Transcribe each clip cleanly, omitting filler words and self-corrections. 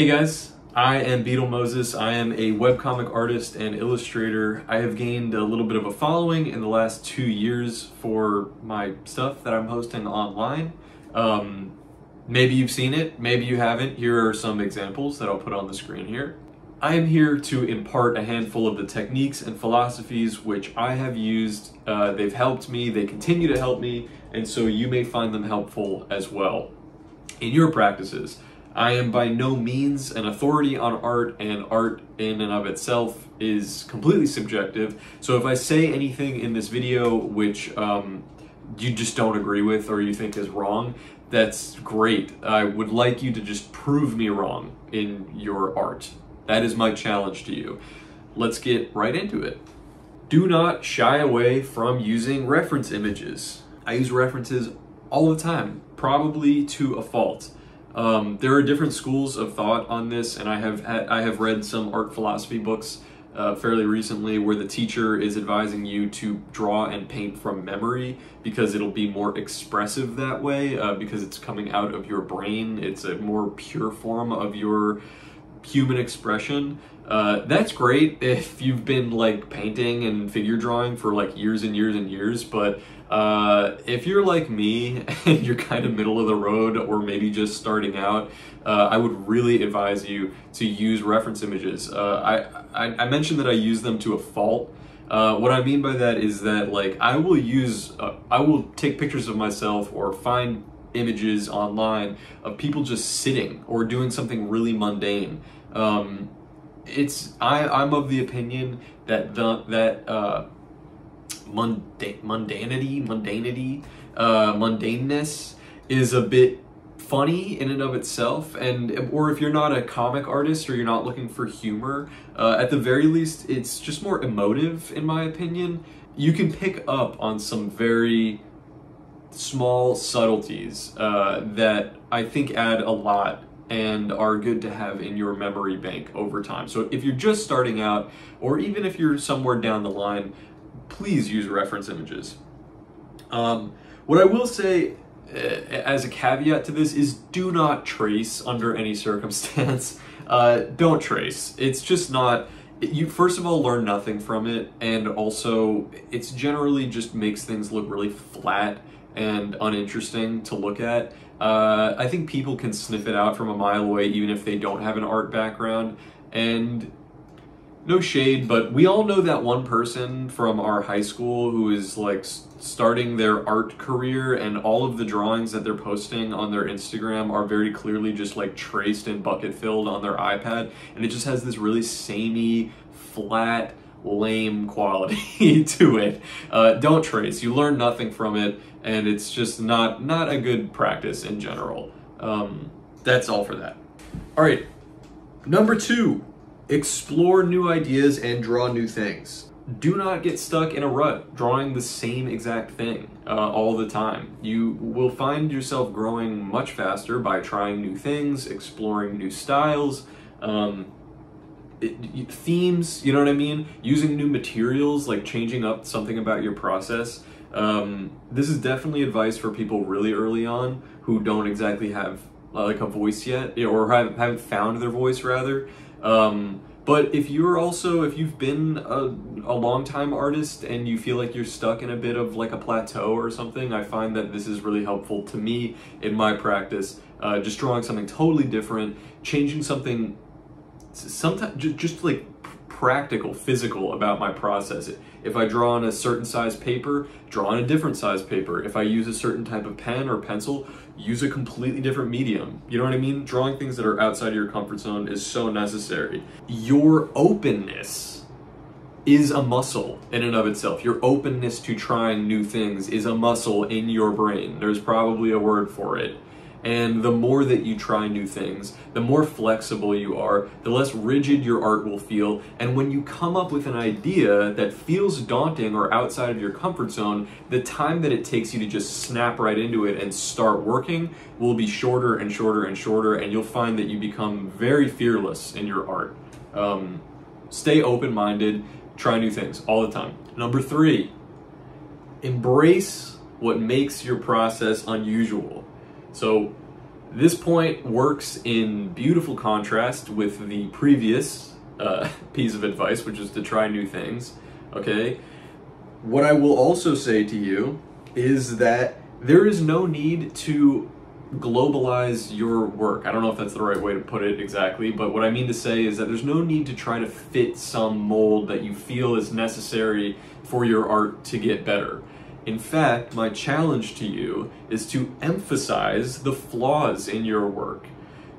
Hey guys, I am Beetle Moses. I am a webcomic artist and illustrator. I have gained a little bit of a following in the last 2 years for my stuff that I'm posting online. Maybe you've seen it, maybe you haven't. Here are some examples that I'll put on the screen here. I am here to impart a handful of the techniques and philosophies which I have used. They've helped me, they continue to help me, and so you may find them helpful as well in your practices. I am by no means an authority on art, and art in and of itself is completely subjective. So if I say anything in this video which you just don't agree with or you think is wrong, that's great. I would like you to just prove me wrong in your art. That is my challenge to you. Let's get right into it. Do not shy away from using reference images. I use references all the time, probably to a fault. There are different schools of thought on this, and I have read some art philosophy books fairly recently where the teacher is advising you to draw and paint from memory because it'll be more expressive that way, because it's coming out of your brain. It's a more pure form of your human expression. That's great if you've been like painting and figure drawing for like years and years and years, but if you're like me and you're kind of middle of the road or maybe just starting out, I would really advise you to use reference images. I mentioned that I use them to a fault. What I mean by that is that like I will take pictures of myself or find images online of people just sitting or doing something really mundane. I'm of the opinion that mundaneness is a bit funny in and of itself, or if you're not a comic artist or you're not looking for humor, at the very least it's just more emotive in my opinion. You can pick up on some very small subtleties that I think add a lot and are good to have in your memory bank over time. So if you're just starting out, or even if you're somewhere down the line, please use reference images. What I will say as a caveat to this is do not trace under any circumstance. Don't trace. It's just not, you first of all learn nothing from it, and also it's generally just makes things look really flat and uninteresting to look at. I think people can sniff it out from a mile away even if they don't have an art background, and no shade, but we all know that one person from our high school who is like starting their art career, and all of the drawings that they're posting on their Instagram are very clearly just like traced and bucket filled on their iPad, and it just has this really samey, flat, lame quality to it. Don't trace. You learn nothing from it, and it's just not a good practice in general. That's all for that. All right, number 2, explore new ideas and draw new things. Do not get stuck in a rut drawing the same exact thing all the time. You will find yourself growing much faster by trying new things, exploring new styles, themes, you know what I mean? Using new materials, like changing up something about your process. This is definitely advice for people really early on who don't exactly have like a voice yet, or haven't found their voice rather. But if you've been a long-time artist and you feel like you're stuck in a bit of like a plateau or something, I find that this is really helpful to me in my practice. Just drawing something totally different, changing something, sometimes just like practical, physical about my process. If I draw on a certain size paper, draw on a different size paper. If I use a certain type of pen or pencil, use a completely different medium. You know what I mean? Drawing things that are outside of your comfort zone is so necessary. Your openness is a muscle in and of itself. Your openness to trying new things is a muscle in your brain. There's probably a word for it. And the more that you try new things, the more flexible you are, the less rigid your art will feel. And when you come up with an idea that feels daunting or outside of your comfort zone, the time that it takes you to just snap right into it and start working will be shorter and shorter and shorter, and you'll find that you become very fearless in your art. Stay open-minded, try new things all the time. Number 3, embrace what makes your process unusual. So This point works in beautiful contrast with the previous piece of advice, which is to try new things, okay? What I will also say to you is that there is no need to globalize your work. I don't know if that's the right way to put it exactly, but what I mean to say is that there's no need to try to fit some mold that you feel is necessary for your art to get better. In fact, my challenge to you is to emphasize the flaws in your work.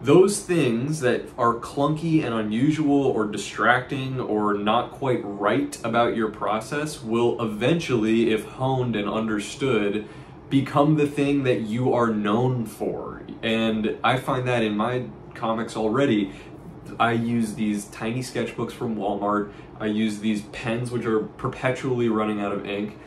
Those things that are clunky and unusual or distracting or not quite right about your process will eventually, if honed and understood, become the thing that you are known for. And I find that in my comics already. I use these tiny sketchbooks from Walmart. I use these pens which are perpetually running out of ink.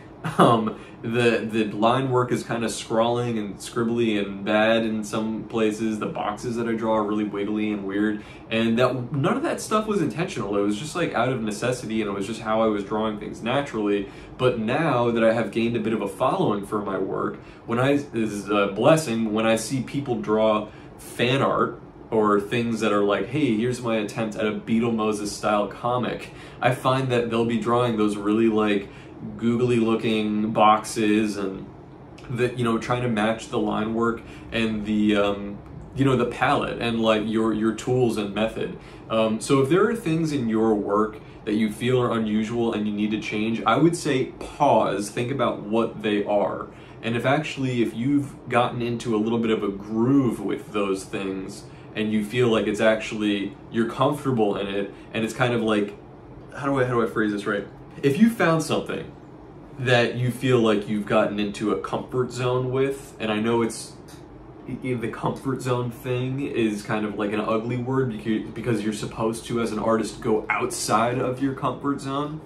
The line work is kind of scrawling and scribbly and bad in some places. The boxes that I draw are really wiggly and weird, and none of that stuff was intentional. It was just like out of necessity, and it was just how I was drawing things naturally. But now that I have gained a bit of a following for my work, this is a blessing when I see people draw fan art or things that are like, hey, here's my attempt at a Beetle Moses style comic. I find that they'll be drawing those really like googly looking boxes and trying to match the line work and the the palette and like your tools and method. So if there are things in your work that you feel are unusual and you need to change, I would say pause, think about what they are. And if you've gotten into a little bit of a groove with those things and you feel like it's actually, you're comfortable in it, and it's kind of like, how do I phrase this right? If you found something that you feel like you've gotten into a comfort zone with, and I know the comfort zone thing is kind of like an ugly word because you're supposed to, as an artist, go outside of your comfort zone.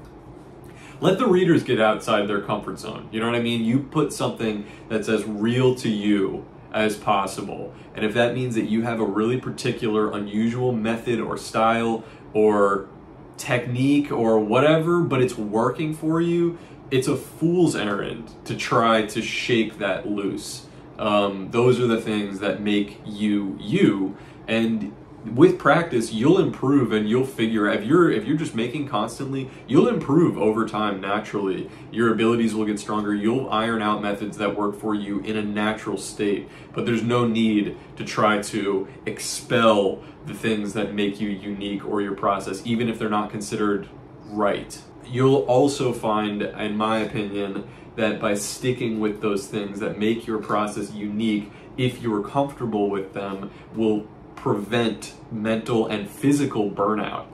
Let the readers get outside their comfort zone. You know what I mean? You put something that's as real to you as possible. And if that means that you have a really particular, unusual method or style or technique or whatever, but it's working for you, it's a fool's errand to try to shake that loose. Those are the things that make you you, and with practice you'll improve and you'll figure out, if you're just making constantly, you'll improve over time naturally. Your abilities will get stronger. You'll iron out methods that work for you in a natural state, but there's no need to try to expel the things that make you unique or your process, even if they're not considered right. You'll also find, in my opinion, that by sticking with those things that make your process unique, if you're comfortable with them, will prevent mental and physical burnout.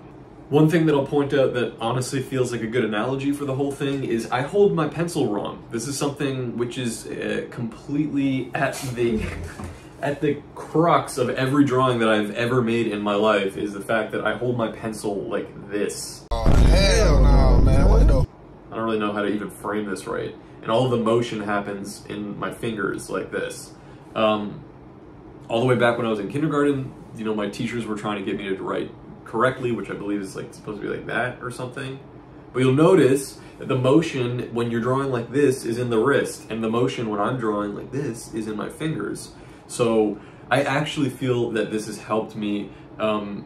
One thing that I'll point out that honestly feels like a good analogy for the whole thing is I hold my pencil wrong. This is something which is completely at the crux of every drawing that I've ever made in my life, is the fact that I hold my pencil like this. Oh, hell no, man. What the? I don't really know how to even frame this right. And all of the motion happens in my fingers like this. All the way back when I was in kindergarten, my teachers were trying to get me to write correctly, which I believe is like supposed to be like that or something. But you'll notice that the motion when you're drawing like this is in the wrist, and the motion when I'm drawing like this is in my fingers. So I actually feel that this has helped me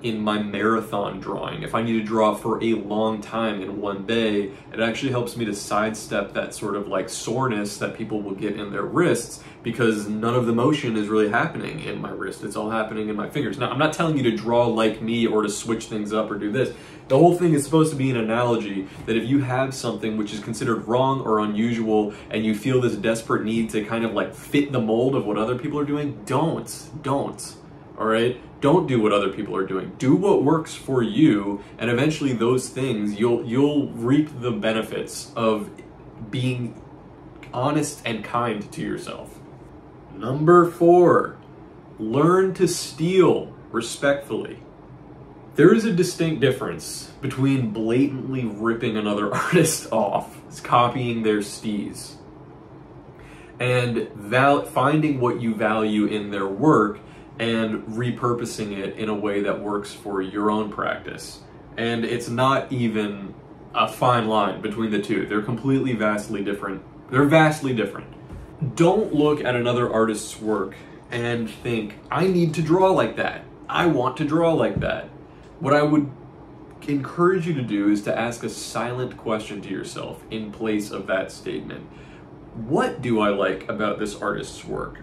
in my marathon drawing. If I need to draw for a long time in one day, it actually helps me to sidestep that sort of like soreness that people will get in their wrists, because none of the motion is really happening in my wrist. It's all happening in my fingers. Now, I'm not telling you to draw like me or to switch things up or do this. The whole thing is supposed to be an analogy that if you have something which is considered wrong or unusual and you feel this desperate need to kind of like fit the mold of what other people are doing, don't, all right? Don't do what other people are doing. Do what works for you, and eventually those things, you'll reap the benefits of being honest and kind to yourself. Number 4, learn to steal respectfully. There is a distinct difference between blatantly ripping another artist off, copying their steez, and finding what you value in their work and repurposing it in a way that works for your own practice. And it's not even a fine line between the two. They're vastly different. They're vastly different. Don't look at another artist's work and think, I need to draw like that. I want to draw like that. What I would encourage you to do is to ask a silent question to yourself in place of that statement. What do I like about this artist's work?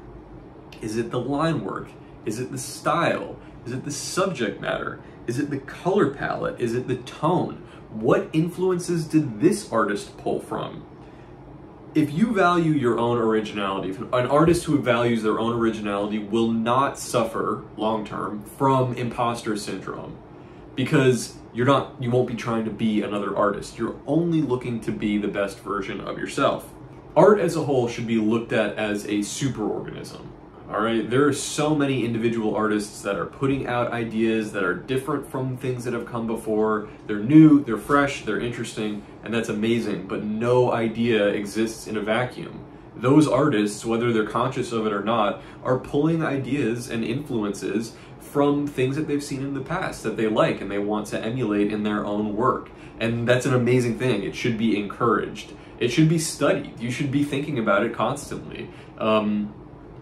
Is it the line work? Is it the style? Is it the subject matter? Is it the color palette? Is it the tone? What influences did this artist pull from? If you value your own originality, an artist who values their own originality will not suffer long-term from imposter syndrome, because you won't be trying to be another artist. You're only looking to be the best version of yourself. Art as a whole should be looked at as a superorganism. All right, there are so many individual artists that are putting out ideas that are different from things that have come before. They're new, they're fresh, they're interesting, and that's amazing, but no idea exists in a vacuum. Those artists, whether they're conscious of it or not, are pulling ideas and influences from things that they've seen in the past that they like and they want to emulate in their own work. And that's an amazing thing. It should be encouraged. It should be studied. You should be thinking about it constantly.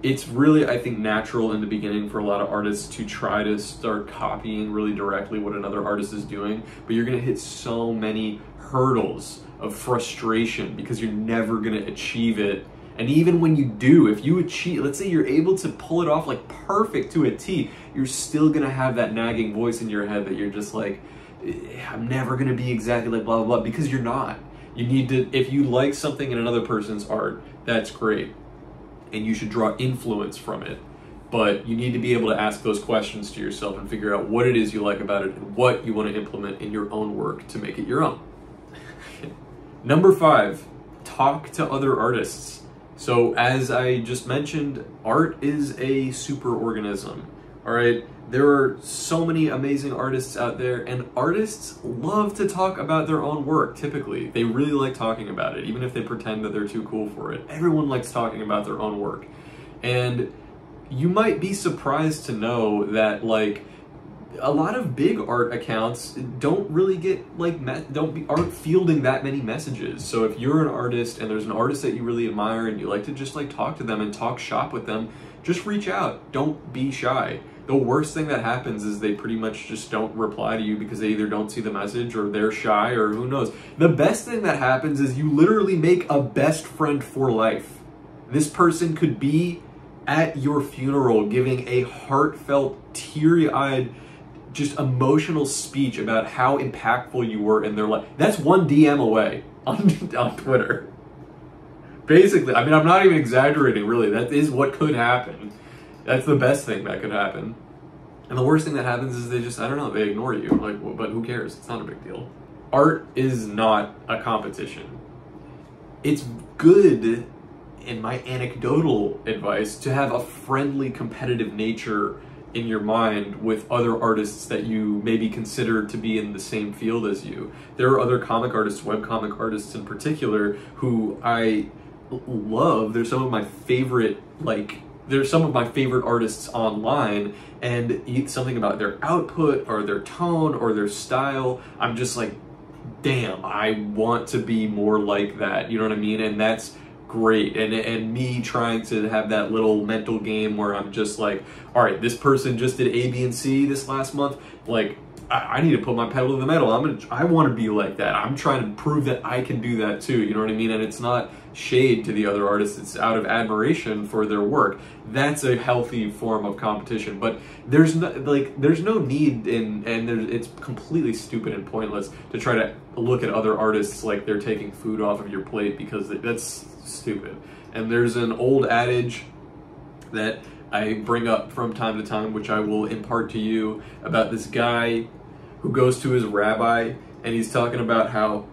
It's really, I think, natural in the beginning for a lot of artists to try to start copying really directly what another artist is doing, but you're gonna hit so many hurdles of frustration because you're never gonna achieve it. And even when you do, if you achieve, let's say you're able to pull it off like perfect to a T, you're still gonna have that nagging voice in your head that you're just like, I'm never gonna be exactly like blah, blah, blah, because you're not. You need to, if you like something in another person's art, that's great. And you should draw influence from it. But you need to be able to ask those questions to yourself and figure out what it is you like about it and what you want to implement in your own work to make it your own. Number 5, talk to other artists. So as I just mentioned, art is a superorganism, all right? There are so many amazing artists out there, and artists love to talk about their own work, typically. They really like talking about it, even if they pretend that they're too cool for it. Everyone likes talking about their own work. And you might be surprised to know that, like, a lot of big art accounts don't really get, like, aren't fielding that many messages. So if you're an artist and there's an artist that you really admire and you like to just, like, talk to them and talk shop with them, just reach out. Don't be shy. The worst thing that happens is they pretty much just don't reply to you because they either don't see the message or they're shy or who knows. The best thing that happens is you literally make a best friend for life. This person could be at your funeral giving a heartfelt, teary-eyed, just emotional speech about how impactful you were in their life. That's one DM away on Twitter. Basically, I mean, I'm not even exaggerating, really. That is what could happen. That's the best thing that could happen. And the worst thing that happens is they just, I don't know, they ignore you. Like, well, but who cares? It's not a big deal. Art is not a competition. It's good, in my anecdotal advice, to have a friendly, competitive nature in your mind with other artists that you maybe consider to be in the same field as you. There are other comic artists, webcomic artists in particular, who I love. They're some of my favorite, they're some of my favorite artists online, and something about their output or their tone or their style, I'm just like, damn, I want to be more like that. You know what I mean? And that's great. And me trying to have that little mental game where I'm just like, all right, this person just did A, B, and C this last month. Like, I need to put my pedal to the metal. I want to be like that. I'm trying to prove that I can do that too. You know what I mean? And it's not shade to the other artists. It's out of admiration for their work. That's a healthy form of competition. But there's no need it's completely stupid and pointless to try to look at other artists like they're taking food off of your plate, because that's stupid. And there's an old adage that I bring up from time to time, which I will impart to you, about this guy who goes to his rabbi and he's talking about how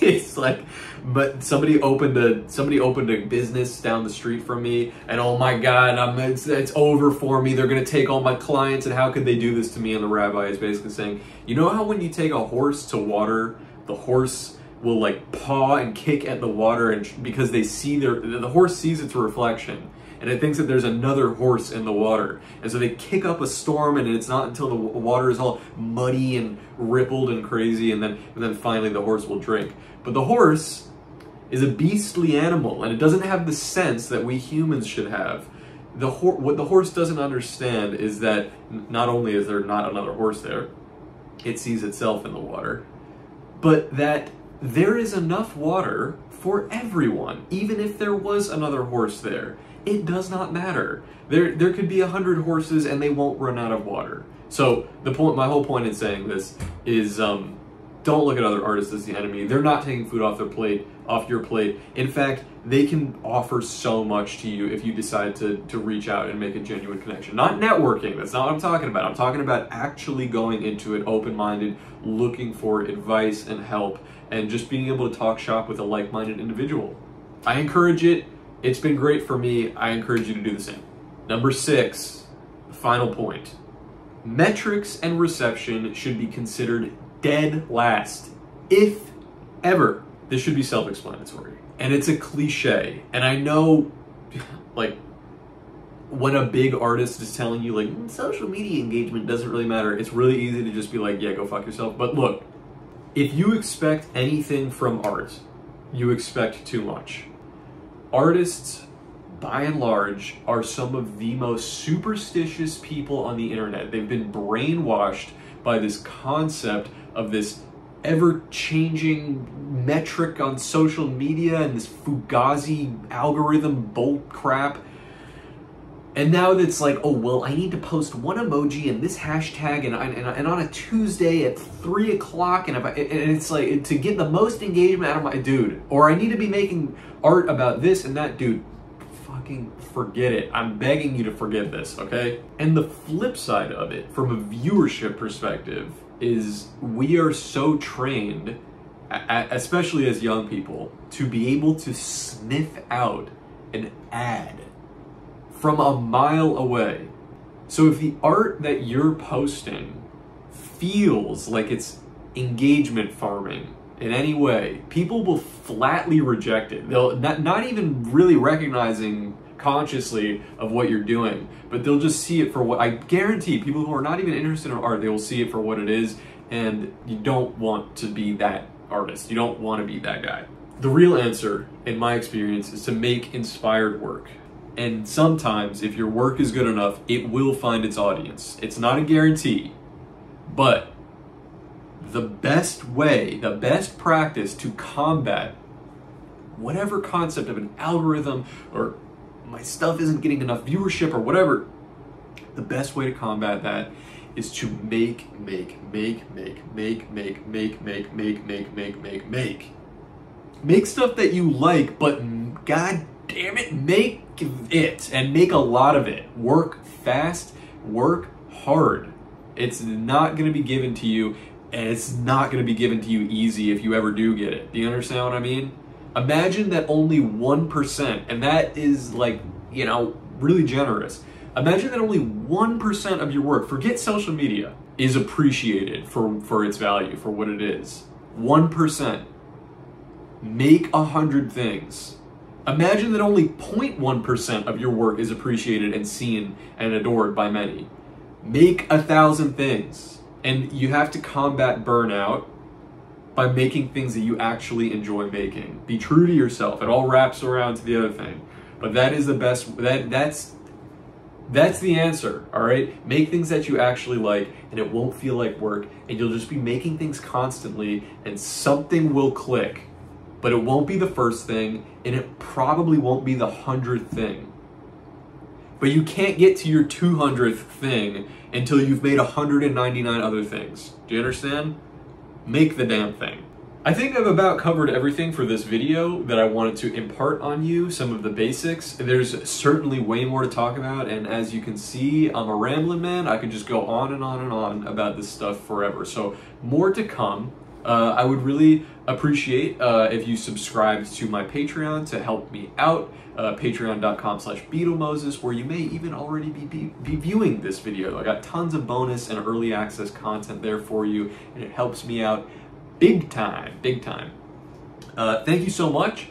it's like, but somebody opened a business down the street from me, and oh my God, it's over for me. They're gonna take all my clients, and how could they do this to me? And the rabbi is basically saying, you know how when you take a horse to water, the horse will like paw and kick at the water, and because they see the horse sees its reflection, and it thinks that there's another horse in the water. And so they kick up a storm, and it's not until the water is all muddy and rippled and crazy, and then finally the horse will drink. But the horse is a beastly animal, and it doesn't have the sense that we humans should have. what the horse doesn't understand is that not only is there not another horse there, it sees itself in the water, but that there is enough water for everyone, even if there was another horse there. It does not matter. There could be 100 horses and they won't run out of water. So my whole point in saying this is, don't look at other artists as the enemy. They're not taking food off your plate. In fact, they can offer so much to you if you decide to reach out and make a genuine connection. Not networking, that's not what I'm talking about. I'm talking about actually going into it open-minded, looking for advice and help, and just being able to talk shop with a like-minded individual. I encourage it. It's been great for me. I encourage you to do the same. Number 6, the final point. Metrics and reception should be considered dead last, if ever. This should be self-explanatory. And it's a cliche. And I know, like, when a big artist is telling you, like, social media engagement doesn't really matter, it's really easy to just be like, yeah, go fuck yourself. But look, if you expect anything from art, you expect too much. Artists, by and large, are some of the most superstitious people on the internet. They've been brainwashed by this concept of this ever-changing metric on social media and this Fugazi algorithm bull crap. And now it's like, oh, well, I need to post one emoji and this hashtag and on a Tuesday at 3 o'clock, and it's like, to get the most engagement out of my dude. Or I need to be making art about this and that, dude. Fucking forget it. I'm begging you to forget this, okay? And the flip side of it, from a viewership perspective, is we are so trained, especially as young people, to be able to sniff out an ad from a mile away. So if the art that you're posting feels like it's engagement farming in any way, people will flatly reject it. They'll not even really recognizing consciously of what you're doing, but they'll just see it for what, I guarantee people who are not even interested in art, they will see it for what it is, and you don't want to be that artist. You don't want to be that guy. The real answer, in my experience, is to make inspired work. And sometimes, if your work is good enough, it will find its audience. It's not a guarantee, but the best way, the best practice to combat whatever concept of an algorithm or my stuff isn't getting enough viewership or whatever, the best way to combat that is to make stuff that you like, but god damn it, make it, and make a lot of it. Work fast, work hard. It's not going to be given to you, and it's not going to be given to you easy if you ever do get it. Do you understand what I mean? Imagine that only 1%, and that is, like, you know, really generous. Imagine that only 1% of your work, forget social media, is appreciated for its value, for what it is. 1%. Make 100 things. Imagine that only 0.1% of your work is appreciated and seen and adored by many. Make 1,000 things. And you have to combat burnout by making things that you actually enjoy making. Be true to yourself. It all wraps around to the other thing. But that is the best, that's the answer, all right? Make things that you actually like, and it won't feel like work, and you'll just be making things constantly, and something will click. But it won't be the first thing, and it probably won't be the 100th thing. But you can't get to your 200th thing until you've made 199 other things. Do you understand? Make the damn thing. I think I've about covered everything for this video that I wanted to impart on you, some of the basics. There's certainly way more to talk about, and as you can see, I'm a rambling man. I could just go on and on and on about this stuff forever. So more to come. I would really appreciate if you subscribed to my Patreon to help me out. Patreon.com/BeetleMoses, where you may even already be viewing this video. I got tons of bonus and early access content there for you, and it helps me out big time, big time. Thank you so much.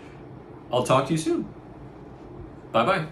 I'll talk to you soon. Bye-bye.